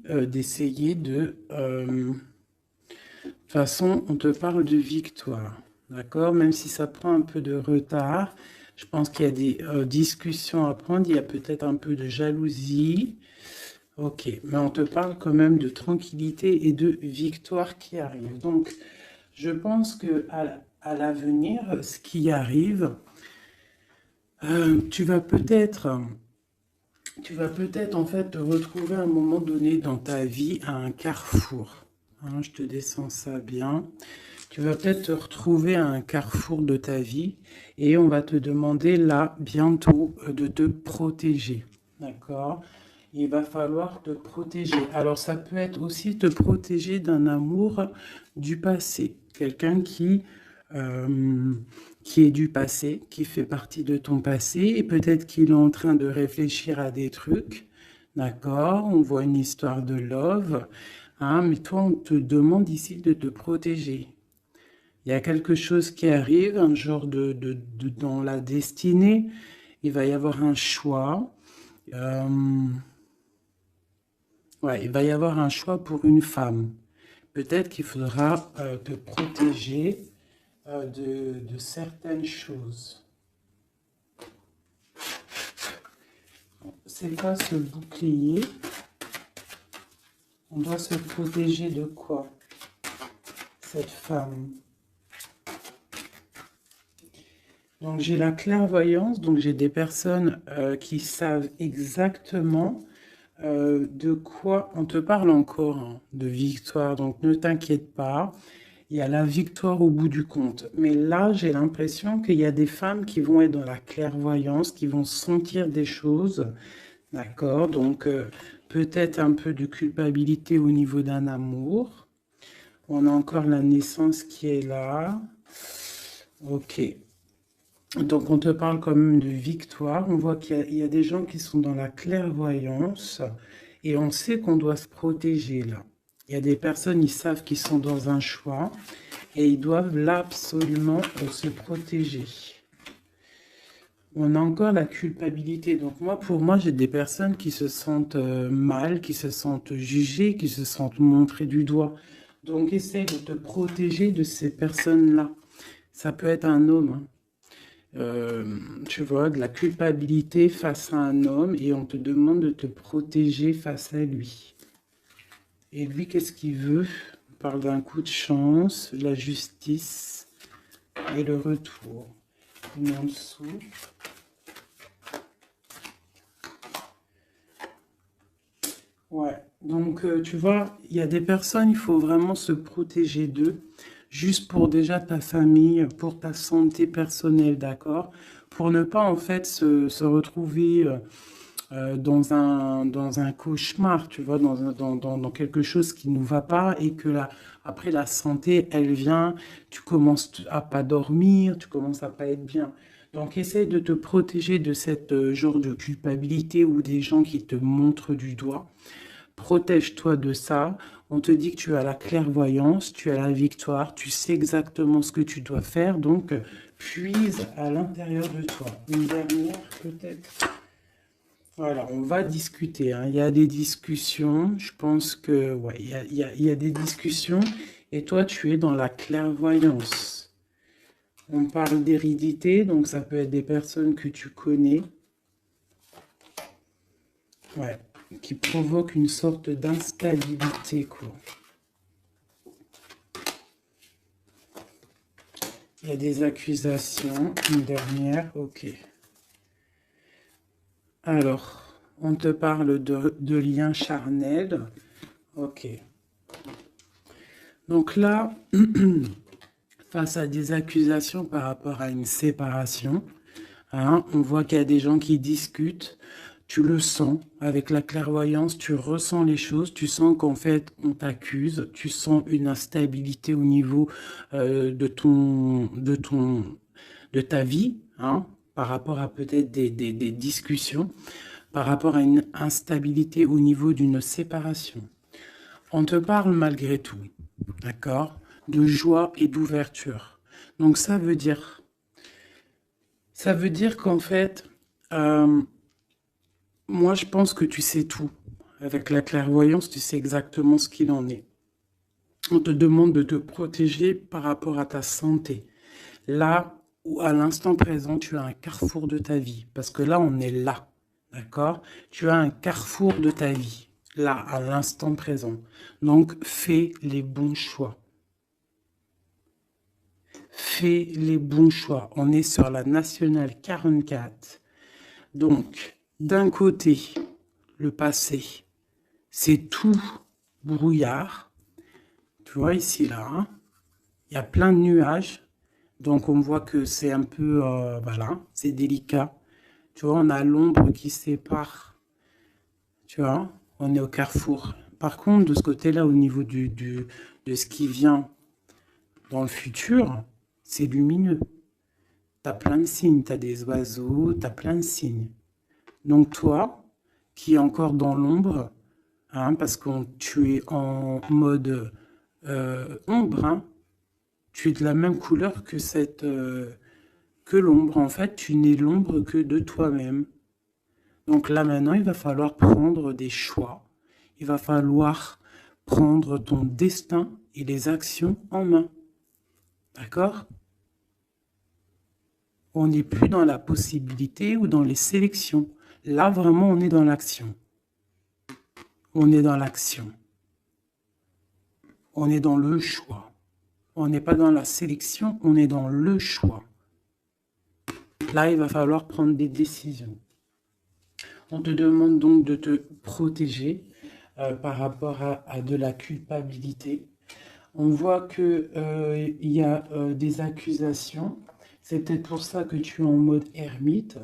d'essayer de... de toute façon, on te parle de victoire, d'accord? Même si ça prend un peu de retard, je pense qu'il y a des discussions à prendre, il y a peut-être un peu de jalousie. Ok, mais on te parle quand même de tranquillité et de victoire qui arrive. Donc, je pense que à l'avenir, ce qui arrive, tu vas peut-être... Tu vas peut-être en fait te retrouver à un moment donné dans ta vie à un carrefour. Hein, je te descends ça bien. Tu vas peut-être te retrouver à un carrefour de ta vie et on va te demander là bientôt de te protéger. D'accord? Il va falloir te protéger. Alors ça peut être aussi te protéger d'un amour du passé. Quelqu'un euh, qui est du passé, qui fait partie de ton passé, et peut-être qu'il est en train de réfléchir à des trucs. D'accord? On voit une histoire de love. Hein, mais toi, on te demande ici de te protéger. Il y a quelque chose qui arrive, un genre dans la destinée. Il va y avoir un choix. Euh, ouais, il va y avoir un choix pour une femme. Peut-être qu'il faudra te protéger de certaines choses. C'est quoi ce bouclier? On doit se protéger de quoi, cette femme? Donc j'ai la clairvoyance, donc j'ai des personnes qui savent exactement de quoi on te parle encore, hein, de victoire. Donc ne t'inquiète pas, il y a la victoire au bout du compte. Mais là, j'ai l'impression qu'il y a des femmes qui vont être dans la clairvoyance, qui vont sentir des choses. D'accord? Donc peut-être un peu de culpabilité au niveau d'un amour. On a encore la naissance qui est là. Ok. Donc, on te parle quand même de victoire. On voit qu'il y a des gens qui sont dans la clairvoyance et on sait qu'on doit se protéger là. Il y a des personnes, ils savent qu'ils sont dans un choix et ils doivent là absolument se protéger. On a encore la culpabilité. Donc, pour moi, j'ai des personnes qui se sentent mal, qui se sentent jugées, qui se sentent montrées du doigt. Donc, essaye de te protéger de ces personnes-là. Ça peut être un homme, hein. Tu vois, de la culpabilité face à un homme et on te demande de te protéger face à lui. Et lui, qu'est-ce qu'il veut? On parle d'un coup de chance, la justice et le retour. Une en dessous. Ouais, donc tu vois, il y a des personnes, il faut vraiment se protéger d'eux, juste pour déjà ta famille, pour ta santé personnelle, d'accord? Pour ne pas en fait se retrouver dans un cauchemar, tu vois, dans quelque chose qui ne va pas et que après la santé, elle vient, tu commences à pas dormir, tu commences à pas être bien. Donc, essaye de te protéger de cette genre de culpabilité ou des gens qui te montrent du doigt. Protège-toi de ça. On te dit que tu as la clairvoyance, tu as la victoire, tu sais exactement ce que tu dois faire. Donc, puise à l'intérieur de toi. Une dernière, peut-être. Voilà, on va discuter, hein. Il y a des discussions. Je pense que, ouais, il y a des discussions. Et toi, tu es dans la clairvoyance. On parle d'hérédité, donc ça peut être des personnes que tu connais. Ouais, qui provoquent une sorte d'instabilité, quoi. Il y a des accusations. Une dernière, ok. Alors, on te parle de liens charnels. Ok. Donc là, face à des accusations par rapport à une séparation, hein, on voit qu'il y a des gens qui discutent. Tu le sens avec la clairvoyance, tu ressens les choses, tu sens qu'en fait on t'accuse, tu sens une instabilité au niveau de ta vie, hein, par rapport à peut-être des discussions, par rapport à une instabilité au niveau d'une séparation. On te parle malgré tout, d'accord, de joie et d'ouverture. Donc ça veut dire qu'en fait, euh, moi je pense que tu sais tout. Avec la clairvoyance, tu sais exactement ce qu'il en est. On te demande de te protéger par rapport à ta santé. Là où à l'instant présent, tu as un carrefour de ta vie. Parce que là, on est là. D'accord? Tu as un carrefour de ta vie. Là, à l'instant présent. Donc, fais les bons choix. Fais les bons choix. On est sur la nationale 44. Donc, d'un côté, le passé, c'est tout brouillard. Tu vois ici, là, hein, il y a plein de nuages. Donc, on voit que c'est un peu, voilà, c'est délicat. Tu vois, on a l'ombre qui sépare. Tu vois, on est au carrefour. Par contre, de ce côté-là, au niveau de ce qui vient dans le futur, c'est lumineux. Tu as plein de signes. Tu as des oiseaux, tu as plein de signes. Donc, toi, qui es encore dans l'ombre, hein, parce que tu es en mode ombre, hein, tu es de la même couleur que que l'ombre. En fait, tu n'es l'ombre que de toi-même. Donc là, maintenant, il va falloir prendre des choix. Il va falloir prendre ton destin et les actions en main. D'accord? On n'est plus dans la possibilité ou dans les sélections. Là, vraiment, on est dans l'action. On est dans l'action. On est dans le choix. On n'est pas dans la sélection, on est dans le choix. Là, il va falloir prendre des décisions. On te demande donc de te protéger par rapport à de la culpabilité. On voit que il y a des accusations. C'est peut-être pour ça que tu es en mode ermite.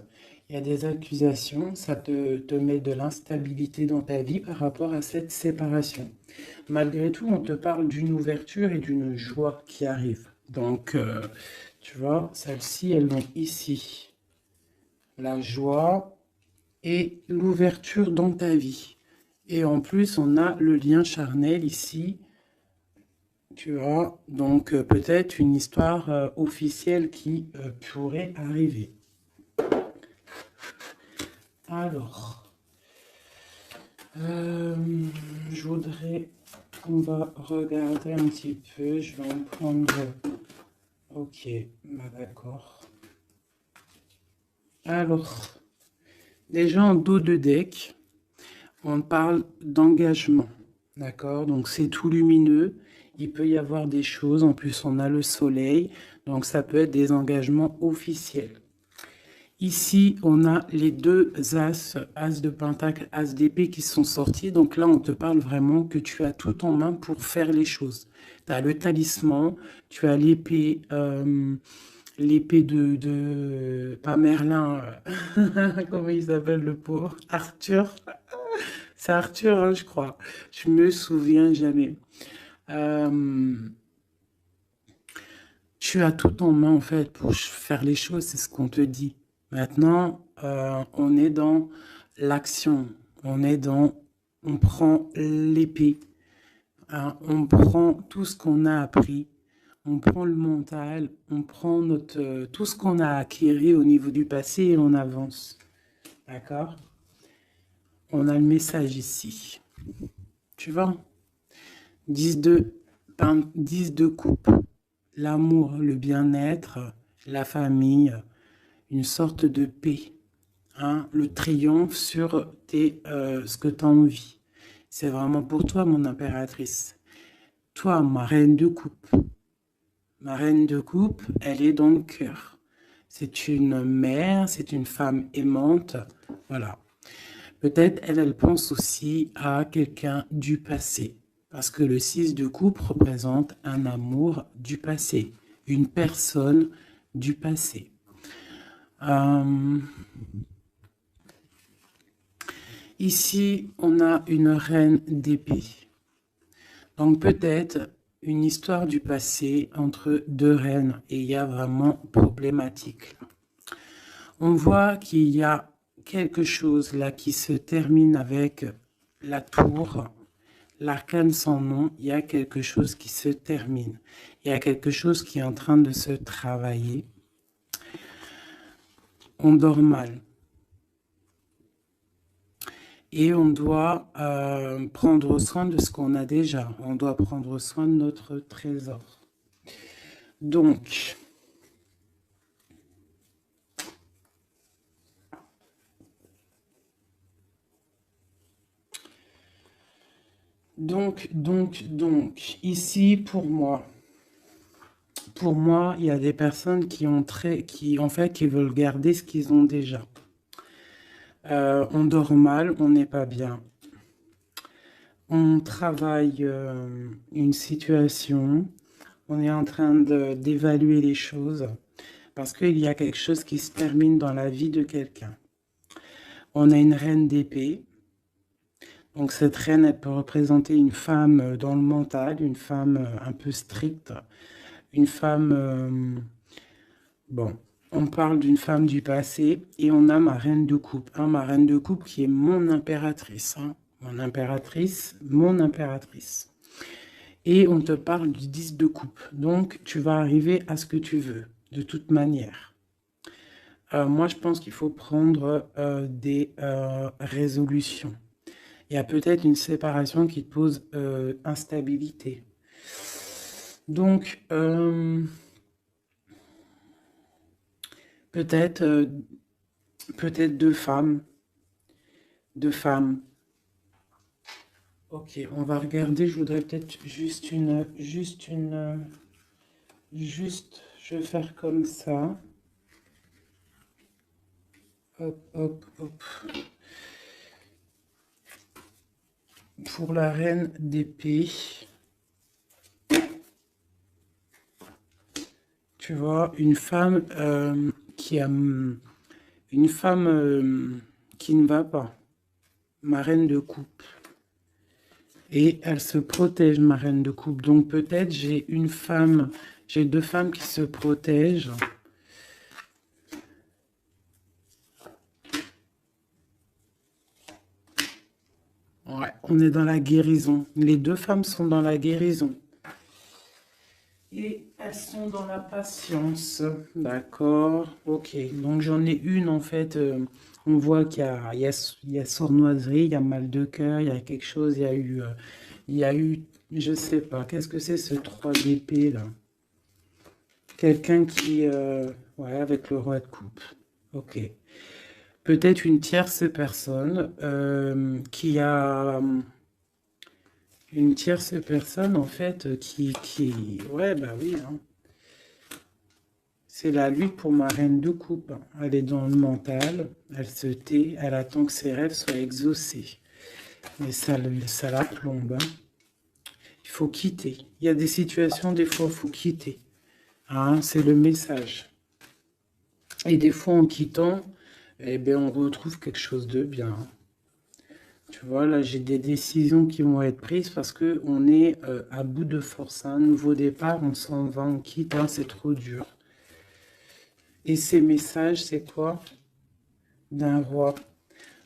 Il y a des accusations, ça te met de l'instabilité dans ta vie par rapport à cette séparation. Malgré tout, on te parle d'une ouverture et d'une joie qui arrive. Donc, tu vois, celles-ci, elles vont ici. La joie et l'ouverture dans ta vie. Et en plus, on a le lien charnel ici. Tu vois, donc peut-être une histoire officielle qui pourrait arriver. Alors, je voudrais... On va regarder un petit peu. Je vais en prendre... Ok, bah d'accord. Alors, déjà en dos de deck, on parle d'engagement. D'accord? Donc c'est tout lumineux. Il peut y avoir des choses. En plus, on a le soleil. Donc ça peut être des engagements officiels. Ici, on a les deux as, as de pentacle, as d'épée qui sont sortis. Donc là, on te parle vraiment que tu as tout en main pour faire les choses. Tu as le talisman, tu as l'épée l'épée pas Merlin, comment il s'appelle le pauvre? Arthur. C'est Arthur, hein, je crois. Je me souviens jamais. Euh, Tu as tout en main, en fait, pour faire les choses, c'est ce qu'on te dit. Maintenant, on est dans l'action. On prend l'épée, hein, on prend tout ce qu'on a appris, on prend le mental, on prend tout ce qu'on a acquis au niveau du passé et on avance. D'accord? On a le message ici. Tu vois? 10 de coupe. L'amour, le bien-être, la famille, une sorte de paix, hein, le triomphe sur ce que tu as envie. C'est vraiment pour toi, mon impératrice. Toi, ma reine de coupe. Ma reine de coupe, elle est dans le cœur. C'est une mère, c'est une femme aimante. Voilà. Peut-être elle pense aussi à quelqu'un du passé. Parce que le 6 de coupe représente un amour du passé, une personne du passé. Ici, on a une reine d'épée. Donc peut-être une histoire du passé entre deux reines et il y a vraiment problématique. On voit qu'il y a quelque chose là qui se termine avec la tour. L'arcane sans nom, il y a quelque chose qui se termine. Il y a quelque chose qui est en train de se travailler. On dort mal. Et on doit prendre soin de ce qu'on a déjà. On doit prendre soin de notre trésor. Donc, ici, pour moi, il y a des personnes en fait, qui veulent garder ce qu'ils ont déjà. On dort mal, on n'est pas bien. On travaille une situation, on est en train d'évaluer les choses, parce qu'il y a quelque chose qui se termine dans la vie de quelqu'un. On a une reine d'épée. Donc cette reine, elle peut représenter une femme dans le mental, une femme un peu stricte, une femme... bon, on parle d'une femme du passé et on a ma reine de coupe. Hein, ma reine de coupe qui est mon impératrice. Hein, mon impératrice, mon impératrice. Et on te parle du 10 de coupe. Donc tu vas arriver à ce que tu veux, de toute manière. Moi, je pense qu'il faut prendre des résolutions. Il y a peut-être une séparation qui te pose instabilité. Donc, peut-être deux femmes. Deux femmes. Ok, on va regarder. Je voudrais peut-être je vais faire comme ça. Hop, hop, hop. Pour la reine d'épée. Tu vois, une femme qui a... Une femme qui ne va pas. Ma reine de coupe. Et elle se protège, ma reine de coupe. Donc peut-être j'ai deux femmes qui se protègent. Ouais, on est dans la guérison. Les deux femmes sont dans la guérison. Et elles sont dans la patience. D'accord. Ok. Donc j'en ai une en fait. On voit qu'il y a sournoiserie, il y a mal de cœur, il y a quelque chose, il y a eu, je sais pas, qu'est-ce que c'est ce 3 d'épée là? Quelqu'un qui, ouais, avec le roi de coupe. Ok. Peut-être une tierce personne qui a une tierce personne en fait ouais, bah oui, hein. C'est la lutte pour ma reine de coupe. Elle est dans le mental, elle se tait, elle attend que ses rêves soient exaucés. Mais ça la plombe. Hein. Il faut quitter. Il y a des situations, des fois, il faut quitter. Hein, c'est le message. Et des fois, en quittant, eh bien, on retrouve quelque chose de bien. Tu vois, là, j'ai des décisions qui vont être prises parce qu'on est à bout de force. Un nouveau départ, on s'en va, on quitte, hein, c'est trop dur. Et ces messages, c'est quoi? D'un roi.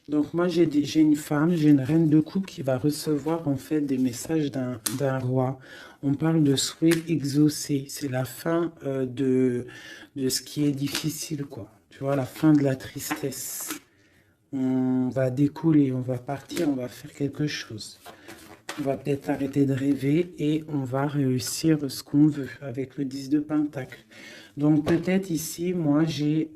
Donc moi, j'ai une femme, j'ai une reine de coupe qui va recevoir en fait des messages d'un roi. On parle de souhait exaucé. C'est la fin de ce qui est difficile, quoi. Tu vois, la fin de la tristesse. On va découler, on va partir, on va faire quelque chose. On va peut-être arrêter de rêver et on va réussir ce qu'on veut avec le 10 de Pentacle. Donc peut-être ici, moi, j'ai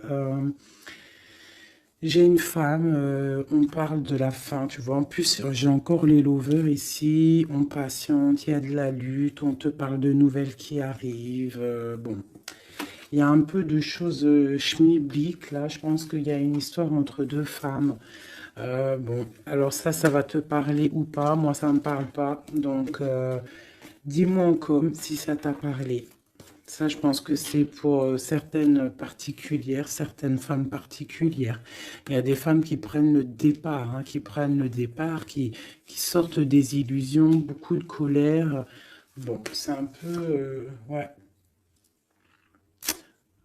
une femme, on parle de la fin, tu vois. En plus, j'ai encore les lovers ici. On patiente, il y a de la lutte, on te parle de nouvelles qui arrivent. Bon, il y a un peu de choses schmilblick, là. Je pense qu'il y a une histoire entre deux femmes. Bon, alors ça va te parler ou pas. Moi, ça ne me parle pas. Donc, dis-moi en com si ça t'a parlé. Ça, je pense que c'est pour certaines particulières, certaines femmes particulières. Il y a des femmes qui prennent le départ, hein, qui sortent des illusions, beaucoup de colère. Bon, c'est un peu... ouais.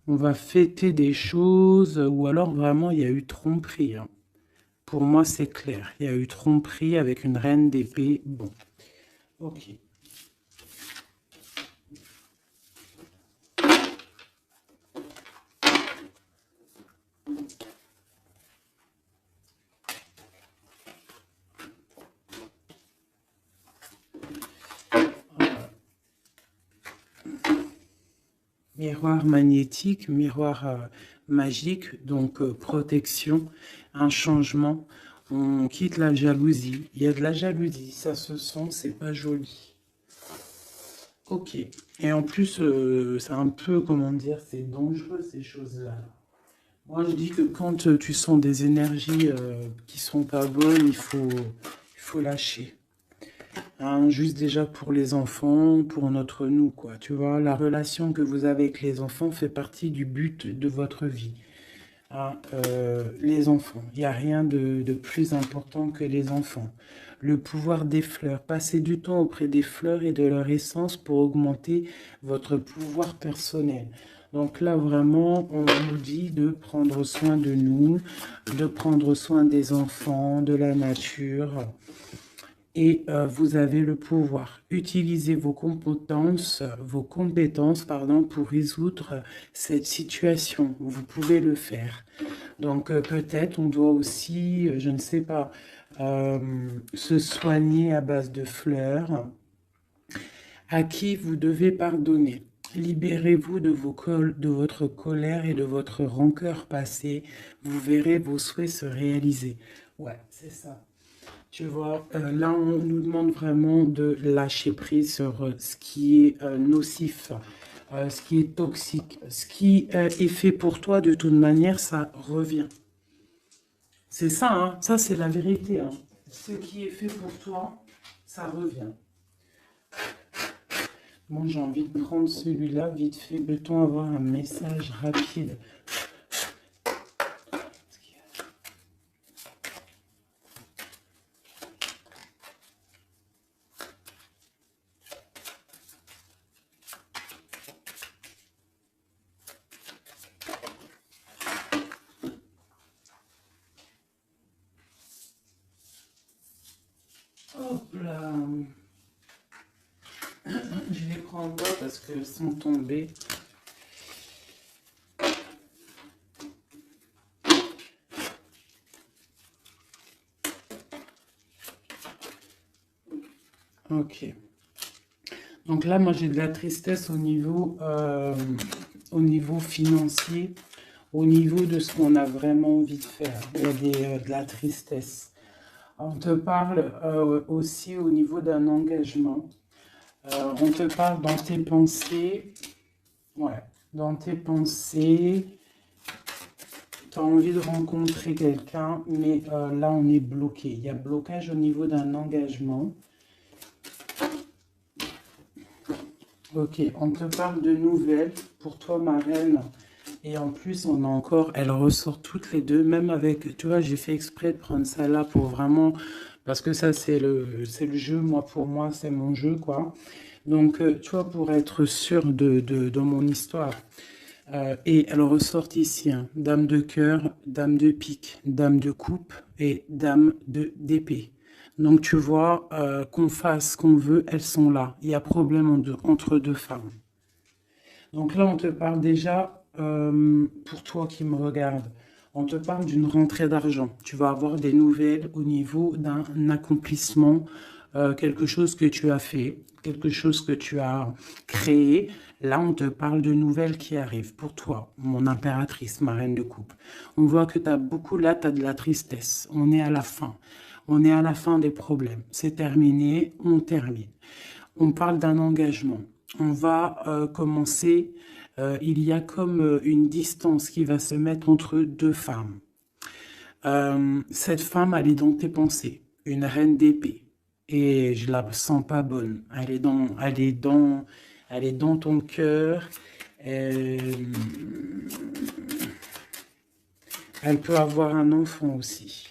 On va fêter des choses, ou alors vraiment, il y a eu tromperie. Hein. Pour moi, c'est clair. Il y a eu tromperie avec une reine d'épée. Bon, ok. Miroir magnétique, miroir magique, donc protection, un changement. On quitte la jalousie. Il y a de la jalousie, ça se sent, c'est pas joli. Ok. Et en plus, c'est un peu, comment dire, c'est dangereux ces choses-là. Moi, je dis que quand tu sens des énergies qui sont pas bonnes, il faut lâcher. Hein, juste déjà pour les enfants, pour notre nous, quoi. Tu vois, la relation que vous avez avec les enfants fait partie du but de votre vie. Hein, les enfants, il n'y a rien de plus important que les enfants. Le pouvoir des fleurs, passez du temps auprès des fleurs et de leur essence pour augmenter votre pouvoir personnel. Donc là, vraiment, on nous dit de prendre soin de nous, de prendre soin des enfants, de la nature. Et vous avez le pouvoir. Utilisez vos compétences, pardon, pour résoudre cette situation. Vous pouvez le faire. Donc peut-être on doit aussi, je ne sais pas, se soigner à base de fleurs. À qui vous devez pardonner. Libérez-vous de votre colère et de votre rancœur passée. Vous verrez vos souhaits se réaliser. Ouais, c'est ça. Tu vois, là, on nous demande vraiment de lâcher prise sur ce qui est nocif, ce qui est toxique. Ce qui est fait pour toi, de toute manière, ça revient. C'est ça, hein, ça c'est la vérité. Hein. Ce qui est fait pour toi, ça revient. Bon, j'ai envie de prendre celui-là, vite fait. Peut-on avoir un message rapide? Hop là. Je les prends en bas parce qu'elles sont tombées. Ok. Donc là, moi, j'ai de la tristesse au niveau financier, au niveau de ce qu'on a vraiment envie de faire. Il y a de la tristesse. On te parle aussi au niveau d'un engagement. On te parle dans tes pensées. Ouais, dans tes pensées. Tu as envie de rencontrer quelqu'un, mais là, on est bloqué. Il y a blocage au niveau d'un engagement. Ok, on te parle de nouvelles pour toi, ma reine. Et en plus, on a encore, elles ressortent toutes les deux, même avec, tu vois, j'ai fait exprès de prendre ça là pour vraiment, parce que ça, c'est le jeu, moi, pour moi, c'est mon jeu, quoi. Donc, tu vois, pour être sûr de mon histoire. Et elles ressortent ici, hein, dame de cœur, dame de pique, dame de coupe et dame d'épée. Donc tu vois, qu'on fasse ce qu'on veut, elles sont là. Il y a problème entre deux femmes. Donc là, on te parle déjà, pour toi qui me regarde, on te parle d'une rentrée d'argent. Tu vas avoir des nouvelles au niveau d'un accomplissement, quelque chose que tu as fait, quelque chose que tu as créé. Là, on te parle de nouvelles qui arrivent pour toi, mon impératrice, ma reine de coupe. On voit que tu as beaucoup, là, tu as de la tristesse. On est à la fin. On est à la fin des problèmes. C'est terminé, on termine. On parle d'un engagement. On va commencer, il y a comme une distance qui va se mettre entre deux femmes. Cette femme, elle est dans tes pensées, une reine d'épée. Et je la sens pas bonne. Elle est dans ton cœur. Elle peut avoir un enfant aussi.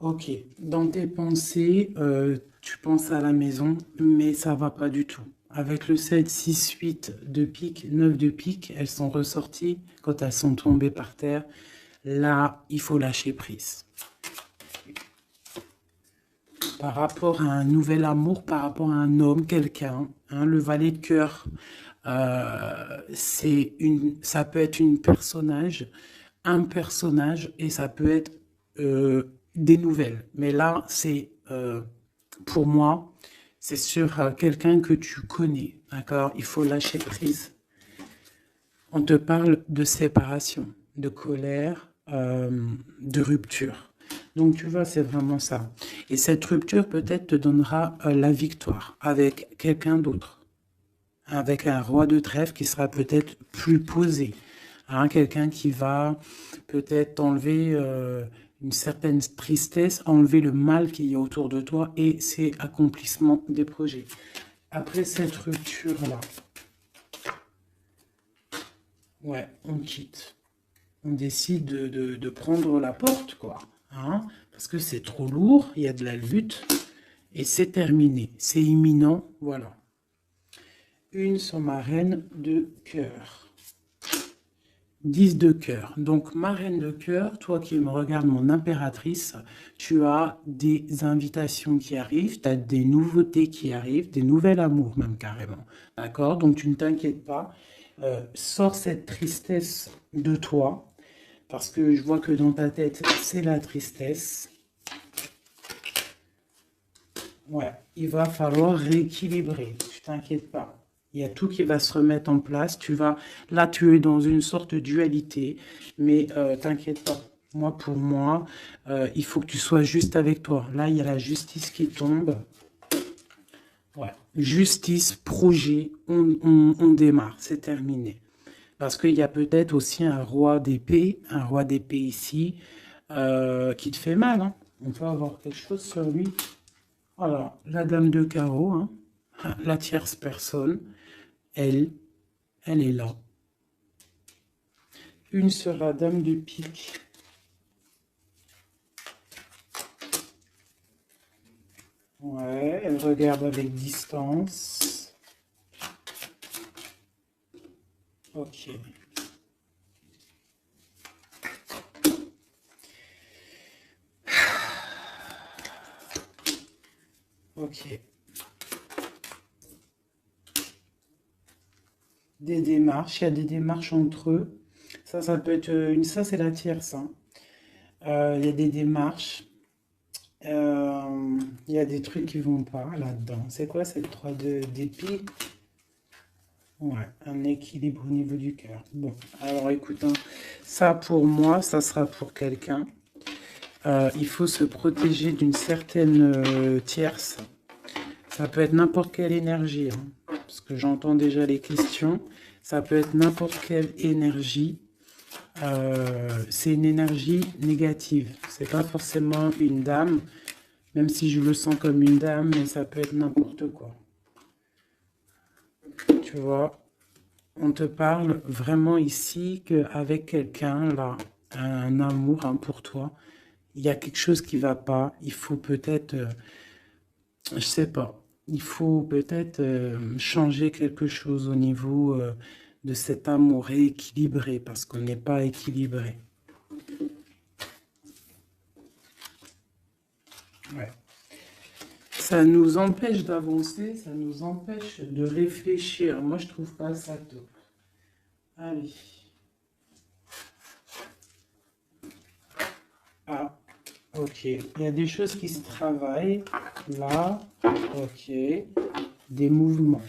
Ok, dans tes pensées, tu penses à la maison, mais ça va pas du tout. Avec le 7, 6, 8 de pique, 9 de pique, elles sont ressorties quand elles sont tombées par terre. Là, il faut lâcher prise. Par rapport à un nouvel amour, par rapport à un homme, quelqu'un, hein, le valet de cœur, ça peut être un personnage, et ça peut être des nouvelles. Mais là, pour moi, C'est sur quelqu'un que tu connais, d'accord? Il faut lâcher prise. On te parle de séparation, de colère, de rupture. Donc, tu vois, c'est vraiment ça. Et cette rupture, peut-être, te donnera la victoire avec quelqu'un d'autre. Avec un roi de trèfle qui sera peut-être plus posé. Hein, quelqu'un qui va peut-être enlever une certaine tristesse, enlever le mal qu'il y a autour de toi et c'est accomplissement des projets. Après cette rupture-là, ouais, on quitte. On décide de prendre la porte, quoi. Hein, parce que c'est trop lourd, il y a de la lutte et c'est terminé. C'est imminent, voilà. Une sur ma reine de cœur. 10 de cœur. Donc, ma reine de cœur, toi qui me regardes, mon impératrice, tu as des invitations qui arrivent, tu as des nouveautés qui arrivent, des nouveaux amours même carrément. D'accord? Donc, tu ne t'inquiètes pas. Sors cette tristesse de toi, parce que je vois que dans ta tête, c'est la tristesse. Ouais, il va falloir rééquilibrer, tu t'inquiètes pas. Il y a tout qui va se remettre en place. Là, tu es dans une sorte de dualité, mais t'inquiète pas. Moi, pour moi, il faut que tu sois juste avec toi. Là, il y a la justice qui tombe. Ouais. Justice, projet, on démarre, c'est terminé. Parce qu'il y a peut-être aussi un roi d'épée ici, qui te fait mal. Hein. On peut avoir quelque chose sur lui. Voilà, la dame de carreau, hein. La tierce personne. Elle est là. Une sera dame de pique. Ouais, elle regarde avec distance. Ok. Ok. Des démarches, il y a des démarches entre eux. Ça peut être ça c'est la tierce. Hein. Il y a des démarches. Il y a des trucs qui vont pas là-dedans. C'est quoi cette 3 d'épée? Ouais, un équilibre au niveau du cœur. Bon, alors écoute, hein, ça pour moi, ça sera pour quelqu'un. Il faut se protéger d'une certaine tierce. Ça peut être n'importe quelle énergie, hein, parce que j'entends déjà les questions. Ça peut être n'importe quelle énergie. C'est une énergie négative. C'est pas forcément une dame, même si je le sens comme une dame, mais ça peut être n'importe quoi. Tu vois, on te parle vraiment ici qu'avec quelqu'un, là, un amour hein, pour toi, il y a quelque chose qui va pas. Il faut peut-être, je sais pas, il faut peut-être changer quelque chose au niveau de cet amour équilibré, parce qu'on n'est pas équilibré. Ouais. Ça nous empêche d'avancer, ça nous empêche de réfléchir. Moi, je trouve pas ça top. Allez. Ah, ok. Il y a des choses qui se travaillent. Là, ok. Des mouvements.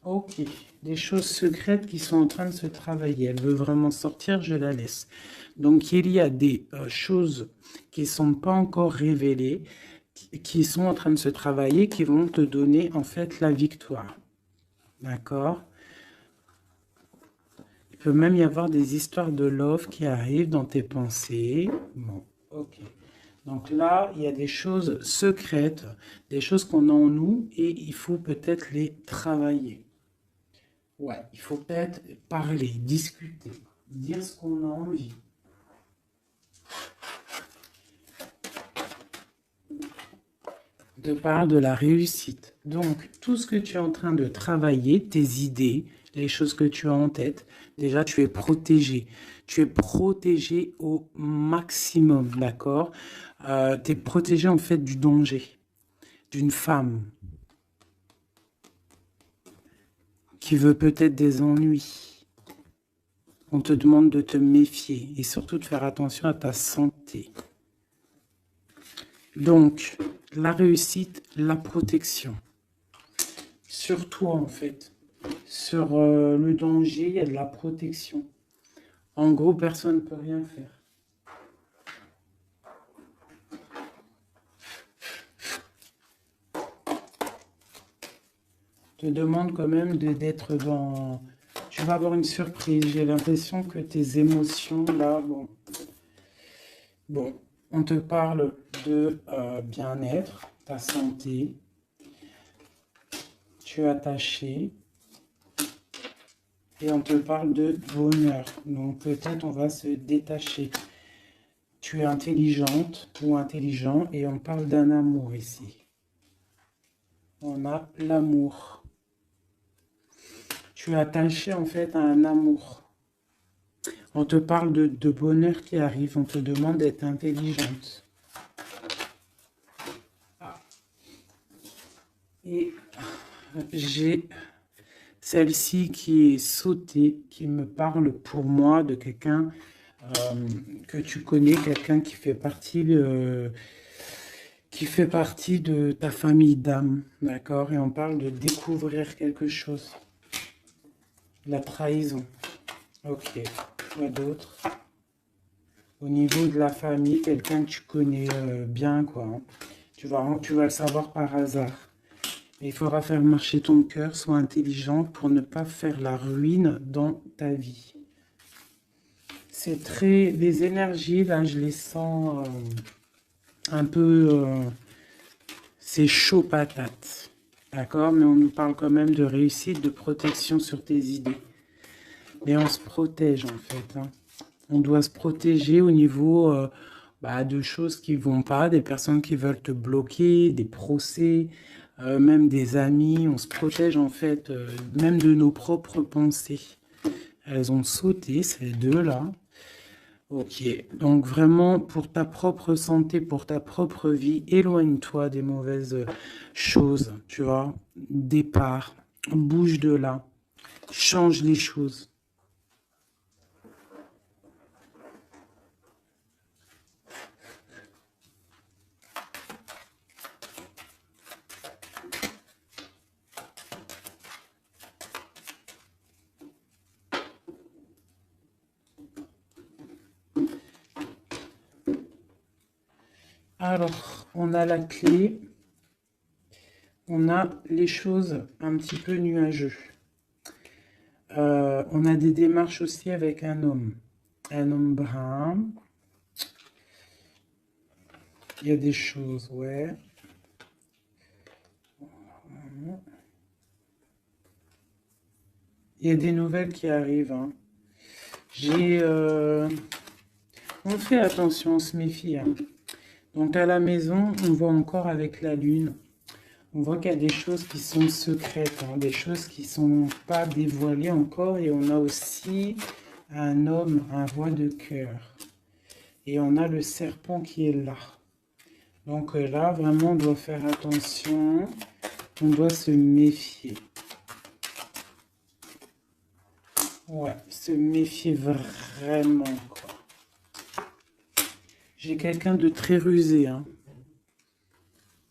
Ok. Des choses secrètes qui sont en train de se travailler. Elle veut vraiment sortir, je la laisse. Donc, il y a des choses qui ne sont pas encore révélées, qui sont en train de se travailler, qui vont te donner en fait la victoire. D'accord? Il peut même y avoir des histoires de love qui arrivent dans tes pensées. Bon, ok. Donc là, il y a des choses secrètes, des choses qu'on a en nous et il faut peut-être les travailler. Ouais, il faut peut-être parler, discuter, dire ce qu'on a envie. De part de la réussite. Donc, tout ce que tu es en train de travailler, tes idées, les choses que tu as en tête, déjà, tu es protégé. Tu es protégé au maximum, d'accord? Tu es protégé, en fait, du danger, d'une femme qui veut peut-être des ennuis. On te demande de te méfier et surtout de faire attention à ta santé. Donc, la réussite, la protection. sur toi, en fait. Sur le danger, il y a de la protection. En gros, personne ne peut rien faire. Je te demande quand même d'être dans... Tu vas avoir une surprise. J'ai l'impression que tes émotions, là, bon, on te parle de bien-être, ta santé. Tu es attaché. Et on te parle de bonheur. Donc peut-être on va se détacher. Tu es intelligente ou intelligent et on parle d'un amour ici. On a l'amour. Tu es attaché en fait à un amour. On te parle de bonheur qui arrive. On te demande d'être intelligente. Et j'ai celle-ci qui est sautée, qui me parle pour moi de quelqu'un que tu connais, quelqu'un qui fait partie de ta famille d'âme, d'accord? Et on parle de découvrir quelque chose. La trahison. Ok. Quoi d'autre? Au niveau de la famille, quelqu'un que tu connais bien, quoi. Hein. Tu vas le savoir par hasard. Il faudra faire marcher ton cœur, sois intelligent pour ne pas faire la ruine dans ta vie. C'est très... Les énergies, là, je les sens un peu... c'est chaud patate. D'accord? Mais on nous parle quand même de réussite, de protection sur tes idées. Mais on se protège, en fait. Hein. On doit se protéger au niveau de choses qui ne vont pas, des personnes qui veulent te bloquer, des procès, même des amis. On se protège, en fait, même de nos propres pensées. Elles ont sauté, ces deux-là. Ok, donc vraiment pour ta propre santé, pour ta propre vie, éloigne-toi des mauvaises choses, tu vois. Départ, bouge de là, change les choses. Alors, on a la clé, on a les choses un petit peu nuageux. On a des démarches aussi avec un homme brun. Il y a des choses, ouais. Il y a des nouvelles qui arrivent. Hein. On fait attention, on se méfie. Hein. Donc à la maison, on voit encore avec la lune. On voit qu'il y a des choses qui sont secrètes, hein, des choses qui ne sont pas dévoilées encore. Et on a aussi un homme, un roi de cœur. Et on a le serpent qui est là. Donc là, vraiment, on doit faire attention. On doit se méfier. Ouais, se méfier vraiment, quoi. J'ai quelqu'un de très rusé, hein.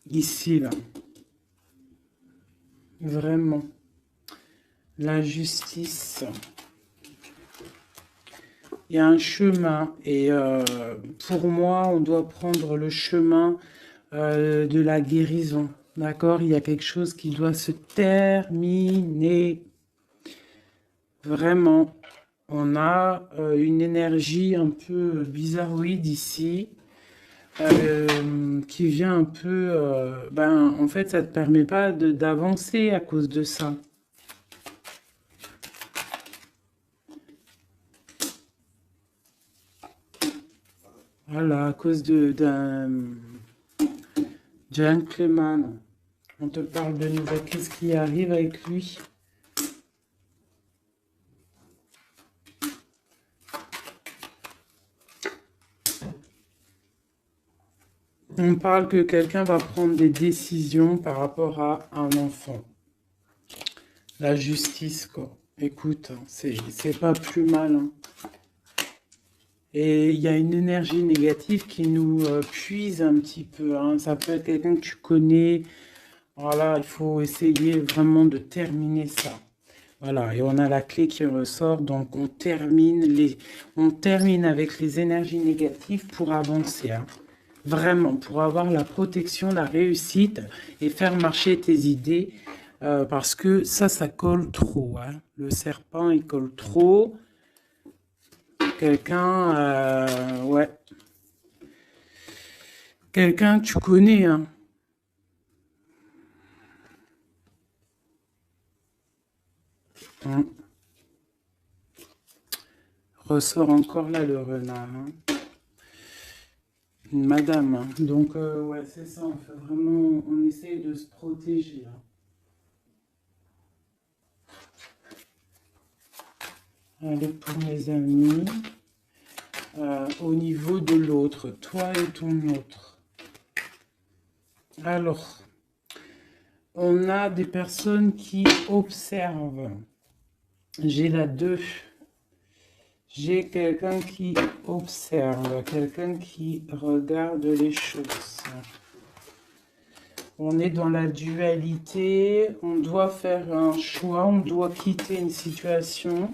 Ici, là. Vraiment. La justice. Il y a un chemin. Et pour moi, on doit prendre le chemin de la guérison. D'accord? Il y a quelque chose qui doit se terminer. Vraiment. On a une énergie un peu bizarroïde ici. Qui vient un peu... en fait, ça ne te permet pas d'avancer à cause de ça. Voilà, à cause d'un gentleman. On te parle de nouvelles. Qu'est-ce qui arrive avec lui? On parle que quelqu'un va prendre des décisions par rapport à un enfant. La justice, quoi. Écoute, c'est pas plus mal. Hein. Et il y a une énergie négative qui nous puise un petit peu. Hein. Ça peut être quelqu'un que tu connais, Voilà, il faut essayer vraiment de terminer ça. Voilà, et on a la clé qui ressort, donc on termine avec les énergies négatives pour avancer, hein. Vraiment, pour avoir la protection, la réussite et faire marcher tes idées, parce que ça colle trop, hein. Le serpent, il colle trop. Quelqu'un, ouais, quelqu'un que tu connais, hein. Ressort encore là le renard, hein. Une madame, hein. Donc, ouais, c'est ça, on fait vraiment, on essaye de se protéger, hein. Allez, pour mes amis, au niveau de l'autre, toi et ton autre. Alors, on a des personnes qui observent. J'ai la 2. J'ai quelqu'un qui observe, quelqu'un qui regarde les choses. On est dans la dualité, on doit faire un choix, on doit quitter une situation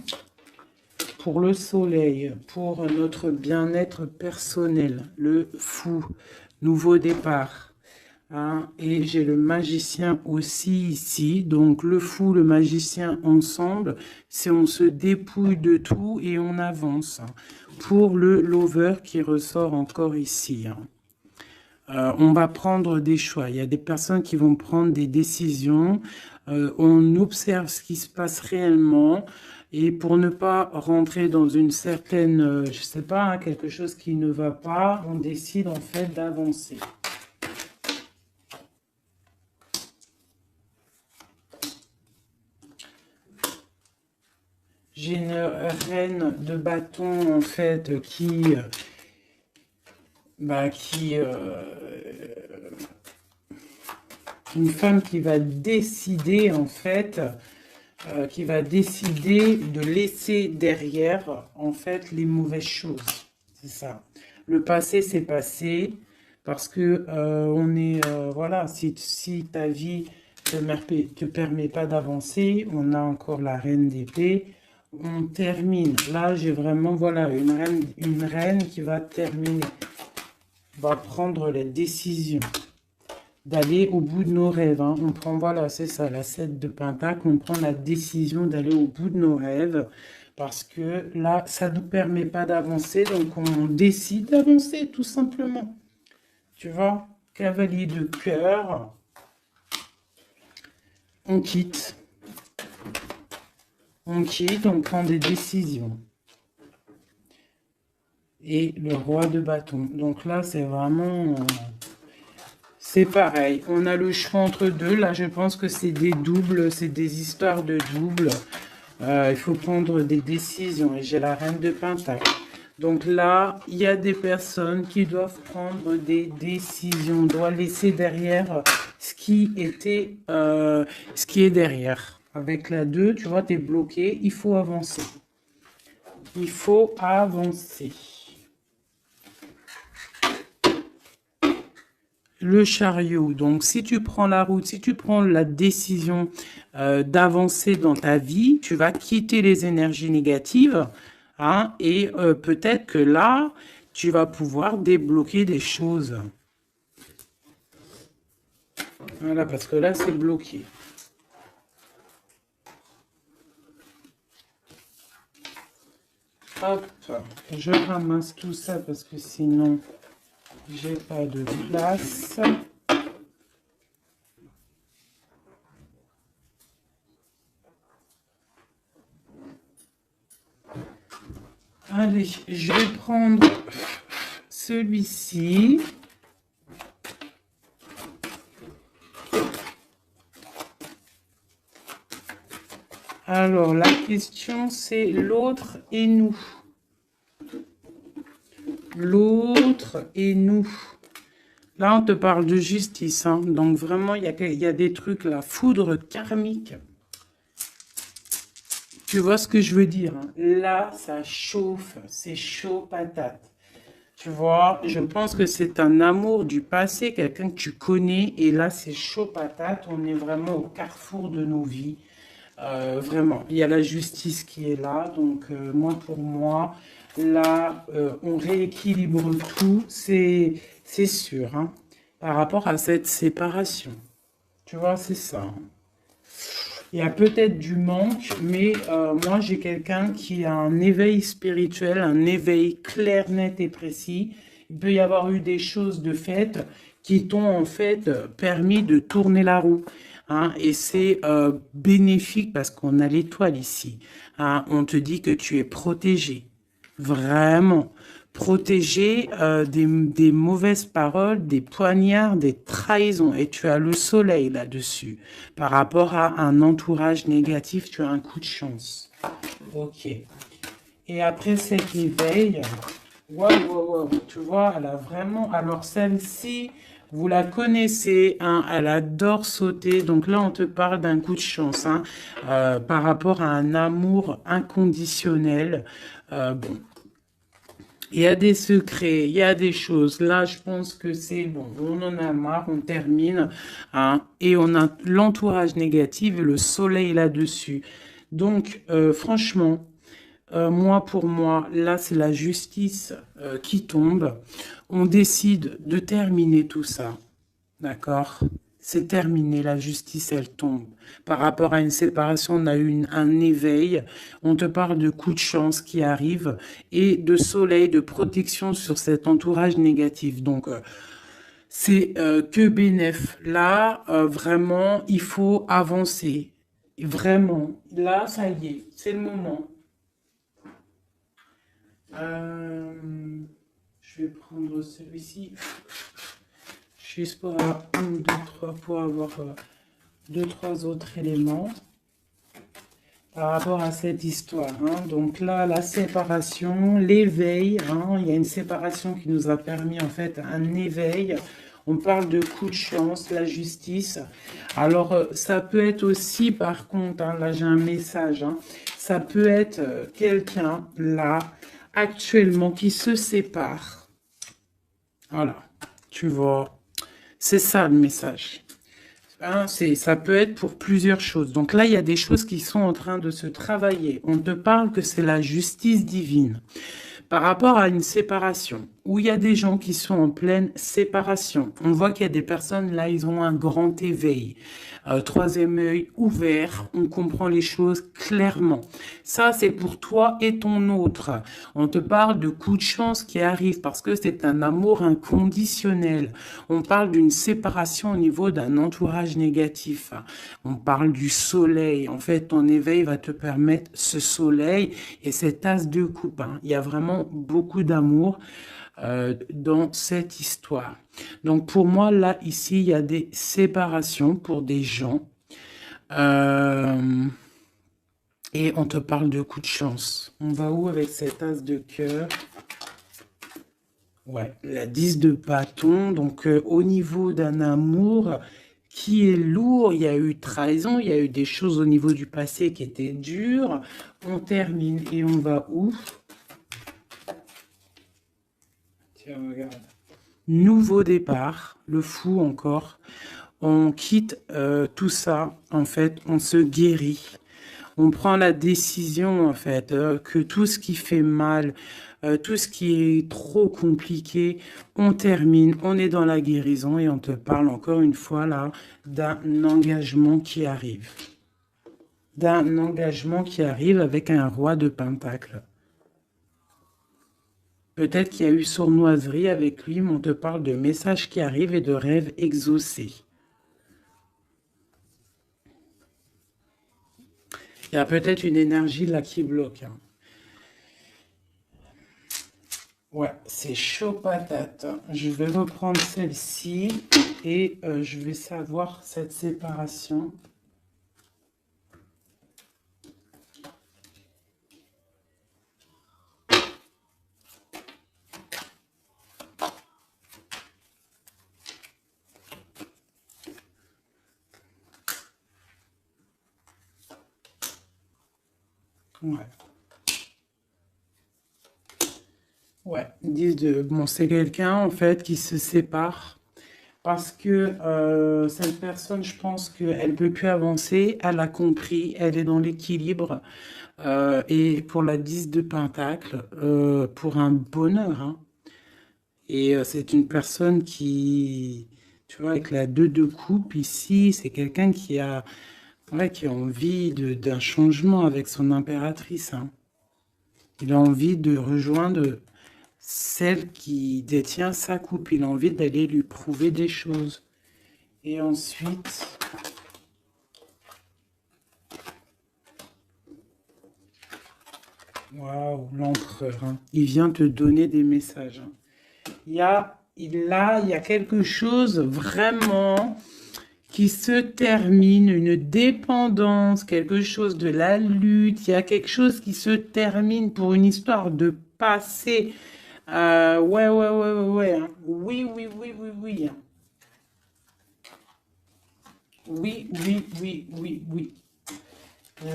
pour le soleil, pour notre bien-être personnel, le fou, nouveau départ. Hein, et j'ai le magicien aussi ici, donc le fou, le magicien ensemble, c'est on se dépouille de tout et on avance. Pour le lover qui ressort encore ici, hein. On va prendre des choix. Il y a des personnes qui vont prendre des décisions. On observe ce qui se passe réellement. Et pour ne pas rentrer dans une certaine, je sais pas, hein, quelque chose qui ne va pas, on décide en fait d'avancer. J'ai une reine de bâton en fait qui une femme qui va décider en fait, qui va décider de laisser derrière en fait les mauvaises choses. C'est ça. Le passé c'est passé parce que on est voilà, si ta vie te permet pas d'avancer, on a encore la reine d'épée. On termine. Là, j'ai vraiment, voilà, une reine qui va terminer. Va prendre les décisions d'aller au bout de nos rêves, hein. On prend, voilà, c'est ça, la 7 de Pentacle. On prend la décision d'aller au bout de nos rêves. Parce que là, ça ne nous permet pas d'avancer. Donc, on décide d'avancer, tout simplement. Tu vois? Cavalier de cœur. On quitte. On quitte, on prend des décisions. Et le roi de bâton. Donc là, c'est vraiment... c'est pareil. On a le choix entre deux. Là, je pense que c'est des doubles. C'est des histoires de doubles. Il faut prendre des décisions. Et j'ai la reine de Pentacle. Donc là, il y a des personnes qui doivent prendre des décisions. On doit laisser derrière ce qui était... ce qui est derrière. Avec la 2, tu vois, tu es bloqué. Il faut avancer. Il faut avancer. Le chariot, donc si tu prends la route, si tu prends la décision d'avancer dans ta vie, tu vas quitter les énergies négatives, hein, et peut-être que là, tu vas pouvoir débloquer des choses. Voilà, parce que là, c'est bloqué. Hop, je ramasse tout ça parce que sinon... j'ai pas de place. Allez, je vais prendre celui-ci. Alors, la question, c'est l'autre et nous. L'autre et nous. Là, on te parle de justice, hein. Donc, vraiment, il y a des trucs, la foudre karmique. Tu vois ce que je veux dire, hein? Là, ça chauffe. C'est chaud patate. Tu vois, je pense que c'est un amour du passé, quelqu'un que tu connais, et là c'est chaud patate, on est vraiment au carrefour de nos vies. Vraiment, il y a la justice qui est là, donc moi pour moi, là on rééquilibre tout, c'est sûr, hein, par rapport à cette séparation. Tu vois, c'est ça, hein. Il y a peut-être du manque, mais moi j'ai quelqu'un qui a un éveil spirituel, un éveil clair, net et précis. Il peut y avoir eu des choses de fait qui t'ont en fait permis de tourner la roue, hein, et c'est bénéfique parce qu'on a l'étoile ici, hein. On te dit que tu es protégé, vraiment protégé des mauvaises paroles, des poignards, des trahisons. Et tu as le soleil là-dessus. Par rapport à un entourage négatif, tu as un coup de chance. Ok. Et après cet éveil, waouh, waouh, waouh, tu vois, elle a vraiment... Alors celle-ci, vous la connaissez, hein, elle adore sauter. Donc là, on te parle d'un coup de chance, hein, par rapport à un amour inconditionnel. Bon, il y a des secrets, il y a des choses. Là, je pense que c'est bon. On en a marre, on termine, hein, et on a l'entourage négatif et le soleil là-dessus. Donc, franchement, moi, pour moi, là, c'est la justice qui tombe. On décide de terminer tout ça. D'accord? C'est terminé, la justice, elle tombe. Par rapport à une séparation, on a eu un éveil. On te parle de coups de chance qui arrivent et de soleil, de protection sur cet entourage négatif. Donc, c'est que bénéf. Là, vraiment, il faut avancer. Vraiment. Là, ça y est, c'est le moment. Euh, je vais prendre celui-ci. Juste pour avoir un, deux, trois, pour avoir deux, trois autres éléments par rapport à cette histoire, hein. Donc là, la séparation, l'éveil, hein, il y a une séparation qui nous a permis en fait un éveil. On parle de coup de chance, la justice. Alors, ça peut être aussi, par contre, hein, là j'ai un message, hein, ça peut être quelqu'un là, actuellement, qui se sépare. Voilà, tu vois, c'est ça le message. Hein, ça peut être pour plusieurs choses. Donc là, il y a des choses qui sont en train de se travailler. On te parle que c'est la justice divine. Par rapport à une séparation, où il y a des gens qui sont en pleine séparation, on voit qu'il y a des personnes là, ils ont un grand éveil, troisième œil ouvert, on comprend les choses clairement. Ça, c'est pour toi et ton autre. On te parle de coups de chance qui arrivent parce que c'est un amour inconditionnel. On parle d'une séparation au niveau d'un entourage négatif. On parle du soleil. En fait, ton éveil va te permettre ce soleil et cette as de coupe, hein. Il y a vraiment beaucoup d'amour dans cette histoire. Donc pour moi, là, ici, il y a des séparations pour des gens. Euh, et on te parle de coup de chance. On va où avec cette as de cœur? Ouais, la 10 de bâton. Donc au niveau d'un amour qui est lourd, il y a eu trahison, il y a eu des choses au niveau du passé qui étaient dures. On termine et on va où? Tiens, regarde. Nouveau départ, le fou encore. On quitte tout ça, en fait, on se guérit. On prend la décision, en fait, que tout ce qui fait mal, tout ce qui est trop compliqué, on termine, on est dans la guérison et on te parle encore une fois là d'un engagement qui arrive. D'un engagement qui arrive avec un roi de pentacle. Peut-être qu'il y a eu sournoiserie avec lui, mais on te parle de messages qui arrivent et de rêves exaucés. Il y a peut-être une énergie là qui bloque, hein. Ouais, c'est chaud patate. Je vais reprendre celle-ci et je vais savoir cette séparation. Ouais. Ouais, 10 de... Bon, c'est quelqu'un, en fait, qui se sépare parce que cette personne, je pense qu'elle peut plus avancer, elle a compris, elle est dans l'équilibre. Et pour la 10 de Pentacle, pour un bonheur, hein. Et c'est une personne qui, tu vois, avec la 2 de coupe ici, c'est quelqu'un qui a, ouais, qui a envie d'un changement avec son impératrice, hein. Il a envie de rejoindre celle qui détient sa coupe. Il a envie d'aller lui prouver des choses. Et ensuite, waouh, l'empereur, hein. Il vient te donner des messages, hein. Il y a quelque chose vraiment qui se termine, une dépendance, quelque chose de la lutte. Il y a quelque chose qui se termine pour une histoire de passé. Ouais, ouais, ouais, ouais, ouais, hein. Oui, oui, oui, oui, oui, hein. Oui, oui, oui, oui, oui.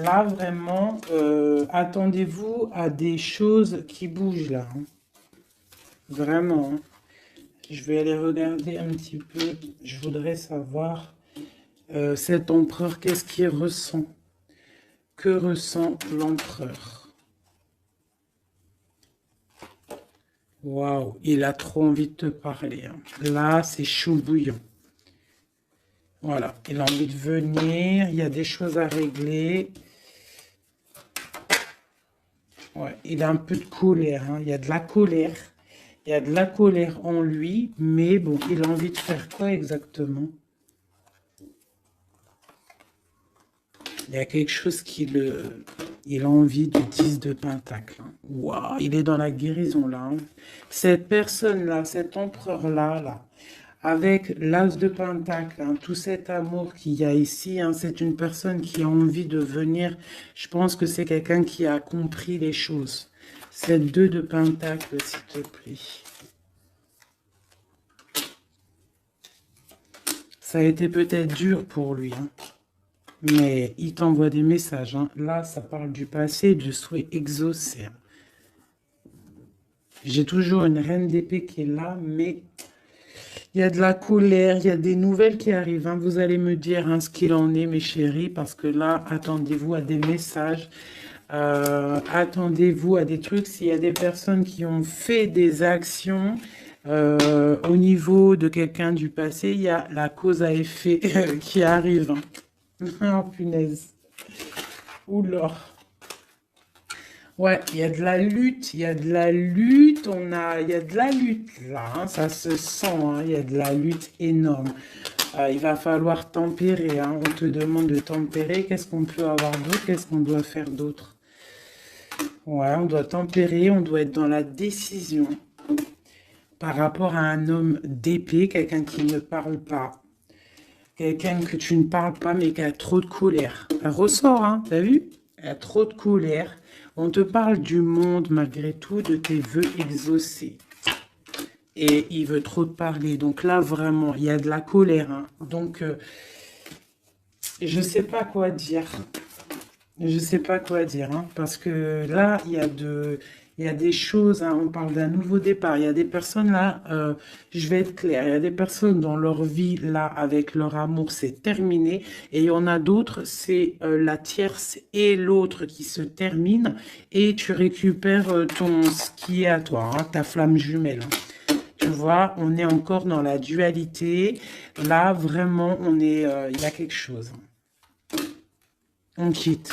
Là, vraiment, attendez-vous à des choses qui bougent là, hein. Vraiment, hein. Je vais aller regarder un petit peu. Je voudrais savoir cet empereur, qu'est-ce qu'il ressent? Que ressent l'empereur? Waouh, il a trop envie de te parler, hein. Là, c'est chaud bouillant. Voilà, il a envie de venir. Il y a des choses à régler. Ouais, il a un peu de colère, hein. Il y a de la colère. Il y a de la colère en lui, mais bon, il a envie de faire quoi exactement? Il y a quelque chose qui le... Il a envie du 10 de Pentacle, hein. Waouh, il est dans la guérison là, hein. Cette personne-là, cet empereur-là, là, avec l'as de Pentacle, hein, tout cet amour qu'il y a ici, hein, c'est une personne qui a envie de venir. Je pense que c'est quelqu'un qui a compris les choses. Cette 2 de Pentacle, s'il te plaît. Ça a été peut-être dur pour lui, hein. Mais il t'envoie des messages, hein. Là, ça parle du passé, du souhait exaucé, hein. J'ai toujours une reine d'épée qui est là, mais il y a de la colère, il y a des nouvelles qui arrivent, hein. Vous allez me dire, hein, ce qu'il en est, mes chéris, parce que là, attendez-vous à des messages. Attendez-vous à des trucs. S'il y a des personnes qui ont fait des actions au niveau de quelqu'un du passé, il y a la cause à effet qui arrive, hein. Oh, punaise. Oula. Ouais, il y a de la lutte, il y a de la lutte, il y a de la lutte là, hein, ça se sent, hein, il y a de la lutte énorme. Il va falloir tempérer, hein, on te demande de tempérer, qu'est-ce qu'on peut avoir d'autre, qu'est-ce qu'on doit faire d'autre? Ouais, on doit tempérer, on doit être dans la décision par rapport à un homme d'épée, quelqu'un qui ne parle pas, quelqu'un que tu ne parles pas mais qui a trop de colère. Elle ressort, hein, t'as vu? Elle a trop de colère. On te parle du monde malgré tout, de tes vœux exaucés. Et il veut trop te parler. Donc là, vraiment, il y a de la colère, hein. Donc, je sais pas quoi dire. Je sais pas quoi dire, hein, parce que là, il y a des choses, hein, on parle d'un nouveau départ. Il y a des personnes là, je vais être claire, il y a des personnes dans leur vie là, avec leur amour, c'est terminé. Et il y en a d'autres, c'est la tierce et l'autre qui se terminent. Et tu récupères ce qui est à toi, hein, ta flamme jumelle, hein. Tu vois, on est encore dans la dualité. Là, vraiment, il y a quelque chose. On quitte.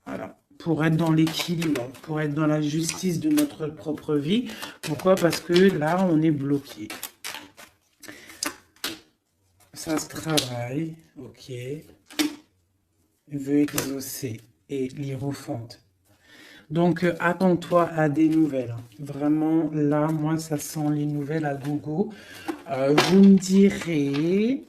Voilà. Pour être dans l'équilibre, pour être dans la justice de notre propre vie. Pourquoi? Parce que là, on est bloqué. Ça se travaille. Ok. Veut exaucer et l'hiérophante. Donc, attends-toi à des nouvelles. Vraiment, là, moi, ça sent les nouvelles à gogo. Vous me direz,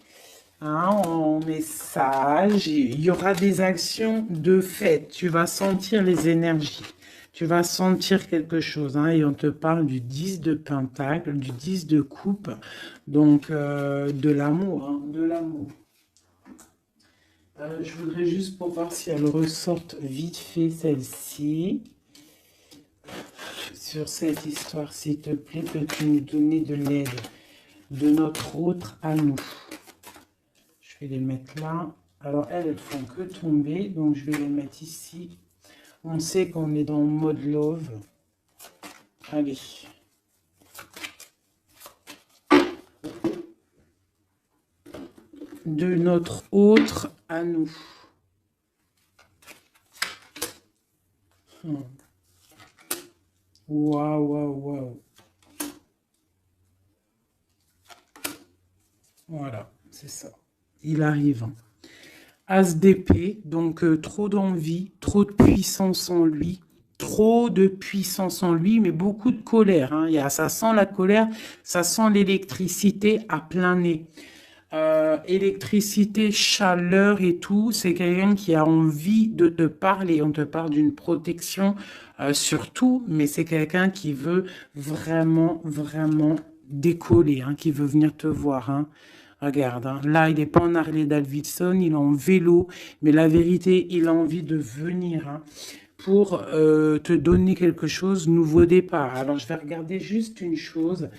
hein, en message, il y aura des actions de fait. Tu vas sentir les énergies. Tu vas sentir quelque chose, hein, et on te parle du 10 de Pentacle, du 10 de Coupe, donc de l'amour, hein, de l'amour. Je voudrais juste pour voir si elle ressorte vite fait celle-ci. sur cette histoire, s'il te plaît, peux-tu nous donner de l'aide de notre autre à nous? Je vais les mettre là. Alors, elles font que tomber, donc je vais les mettre ici. On sait qu'on est dans mode love. Allez. De notre autre à nous. Waouh, waouh, waouh. Voilà, c'est ça. Il arrive. As d'épée, donc trop d'envie, trop de puissance en lui, trop de puissance en lui, mais beaucoup de colère. Hein. Ça sent la colère, ça sent l'électricité à plein nez. Électricité, chaleur et tout, c'est quelqu'un qui a envie de te parler. On te parle d'une protection surtout, mais c'est quelqu'un qui veut vraiment, vraiment décoller, hein, qui veut venir te voir. Hein. Regarde, hein, là, il n'est pas en Harley Davidson, il est en vélo, mais la vérité, il a envie de venir hein, pour te donner quelque chose, nouveau départ. Alors, je vais regarder juste une chose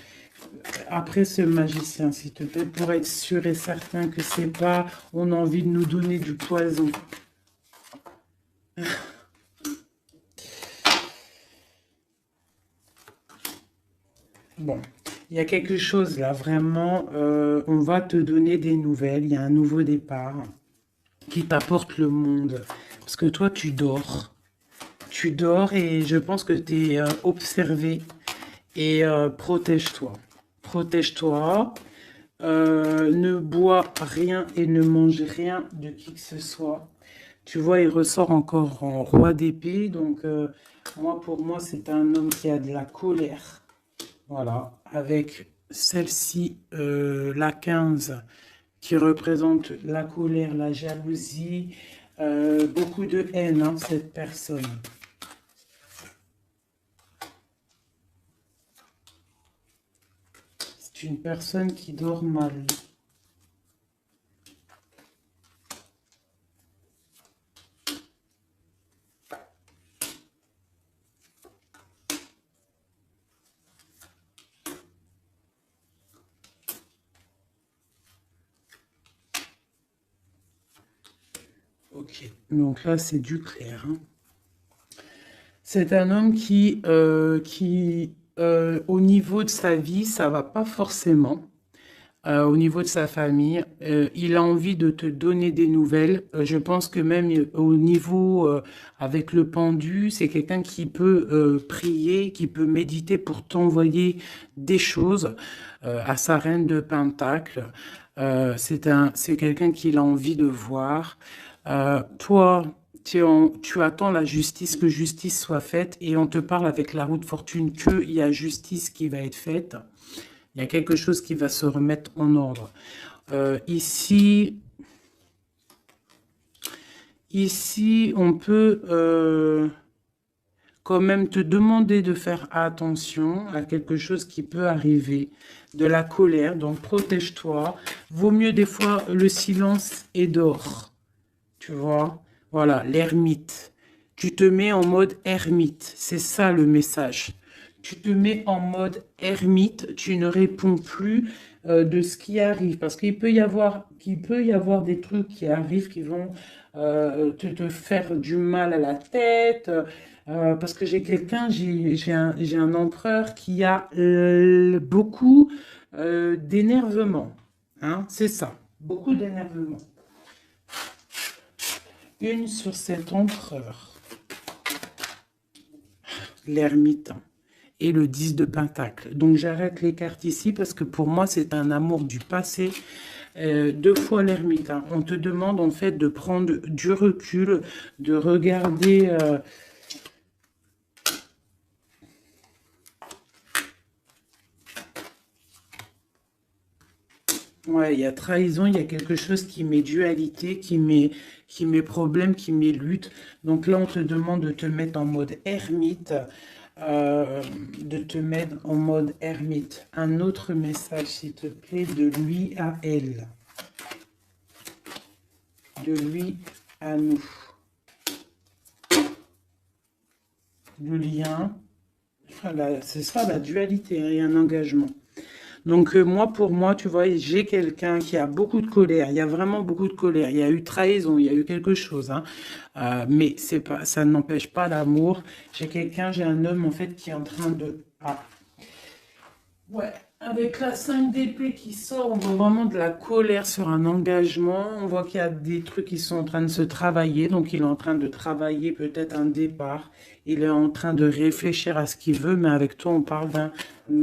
après ce magicien, s'il te plaît, pour être sûr et certain que c'est pas, on a envie de nous donner du poison. Bon, il y a quelque chose là, vraiment, on va te donner des nouvelles, il y a un nouveau départ qui t'apporte le monde. Parce que toi, tu dors. Tu dors et je pense que tu es observé. Et protège-toi. Protège-toi. Ne bois rien et ne mange rien de qui que ce soit. Tu vois, il ressort encore en roi d'épée. Donc, pour moi, c'est un homme qui a de la colère. Voilà. Avec celle-ci, la 15, qui représente la colère, la jalousie, beaucoup de haine, hein, cette personne. C'est une personne qui dort mal. Ok, donc là c'est du clair. Hein. C'est un homme qui au niveau de sa vie, ça va pas forcément. Au niveau de sa famille, il a envie de te donner des nouvelles. Je pense que même au niveau avec le pendu, c'est quelqu'un qui peut prier, qui peut méditer pour t'envoyer des choses à sa reine de Pentacle. C'est quelqu'un qu'il a envie de voir. Toi, tu attends la justice, que justice soit faite, et on te parle avec la roue de fortune qu'il y a justice qui va être faite. Il y a quelque chose qui va se remettre en ordre. Ici, on peut quand même te demander de faire attention à quelque chose qui peut arriver, de la colère, donc protège-toi. Vaut mieux des fois le silence et d'or. Tu vois, voilà, l'ermite. Tu te mets en mode ermite, c'est ça le message. Tu te mets en mode ermite, tu ne réponds plus de ce qui arrive. Parce qu'il peut y avoir, des trucs qui arrivent qui vont te faire du mal à la tête. Parce que j'ai un empereur qui a beaucoup d'énervement. Hein, c'est ça, beaucoup d'énervement. Une sur cet empereur, l'ermite et le 10 de Pentacle. Donc j'arrête les cartes ici parce que pour moi c'est un amour du passé. 2 fois l'ermite. Hein. On te demande en fait de prendre du recul, de regarder... Ouais, il y a trahison, il y a quelque chose qui met dualité, qui met problème, qui met lutte. Donc là, on te demande de te mettre en mode ermite, Un autre message, s'il te plaît, de lui à elle, de lui à nous. Le lien, C'est ça la dualité, hein, et un engagement. Donc moi, pour moi, tu vois, j'ai quelqu'un qui a beaucoup de colère. Il y a vraiment beaucoup de colère. Il y a eu trahison, il y a eu quelque chose, hein. Mais c'est pas, ça n'empêche pas l'amour. J'ai un homme en fait qui est en train de... Ah, ouais, avec la 5 d'épée qui sort, on voit vraiment de la colère sur un engagement. On voit qu'il y a des trucs qui sont en train de se travailler. Donc il est en train de travailler peut-être un départ. Il est en train de réfléchir à ce qu'il veut, mais avec toi, on parle d'un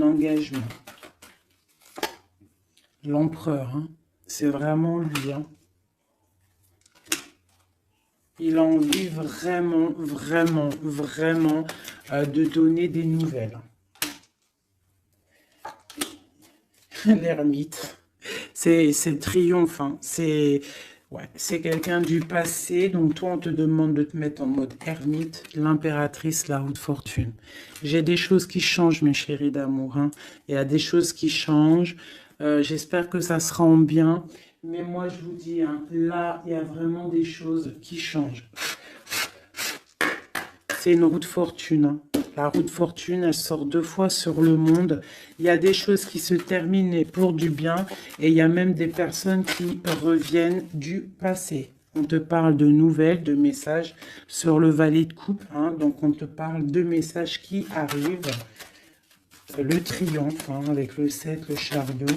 engagement. L'empereur, hein. C'est vraiment lui, hein. Il a envie vraiment, vraiment, vraiment de donner des nouvelles. L'ermite, c'est le triomphe, hein. Ouais, c'est quelqu'un du passé, donc toi on te demande de te mettre en mode ermite, l'impératrice, la roue de fortune. J'ai des choses qui changent, mes chéris d'amour, hein. Il y a des choses qui changent. J'espère que ça sera en bien. Mais moi, je vous dis, hein, là, il y a vraiment des choses qui changent. C'est une roue de fortune, hein. La roue de fortune, elle sort 2 fois sur le monde. Il y a des choses qui se terminent pour du bien. Et il y a même des personnes qui reviennent du passé. On te parle de nouvelles, de messages sur le valet de coupe, hein. Donc, on te parle de messages qui arrivent. Le triomphe, hein, avec le 7, le chariot.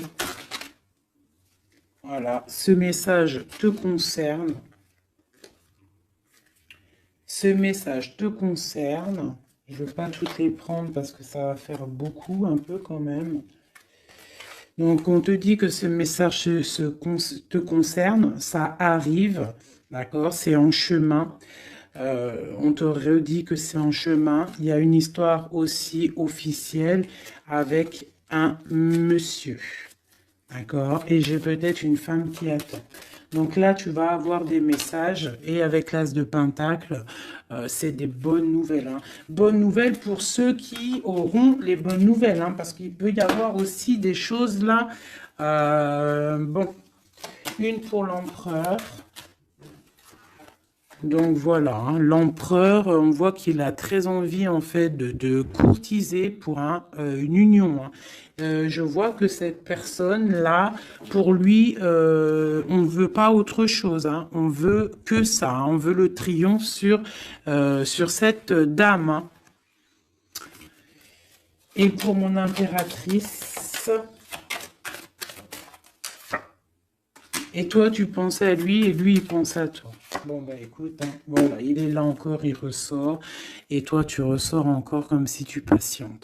Voilà, ce message te concerne. Ce message te concerne. Je ne veux pas toutes les prendre parce que ça va faire beaucoup, un peu quand même. Donc, on te dit que ce message te concerne, ça arrive, d'accord, c'est en chemin. On te redit que c'est en chemin. Il y a une histoire aussi officielle avec un monsieur. D'accord? Et j'ai peut-être une femme qui attend. Donc là, tu vas avoir des messages. Et avec l'As de Pentacle, c'est des bonnes nouvelles, hein. Bonnes nouvelles pour ceux qui auront les bonnes nouvelles, hein, parce qu'il peut y avoir aussi des choses là. Bon, une pour l'empereur. Donc voilà, hein, l'empereur, on voit qu'il a très envie en fait de courtiser pour une union, hein. Je vois que cette personne-là, pour lui, on ne veut pas autre chose, hein. On veut que ça, hein. On veut le triomphe sur cette dame, hein. Et pour mon impératrice... Et toi, tu pensais à lui et lui, il pense à toi. Bon, bah écoute, hein, voilà, il est là encore, il ressort. Et toi, tu ressors encore comme si tu patientes.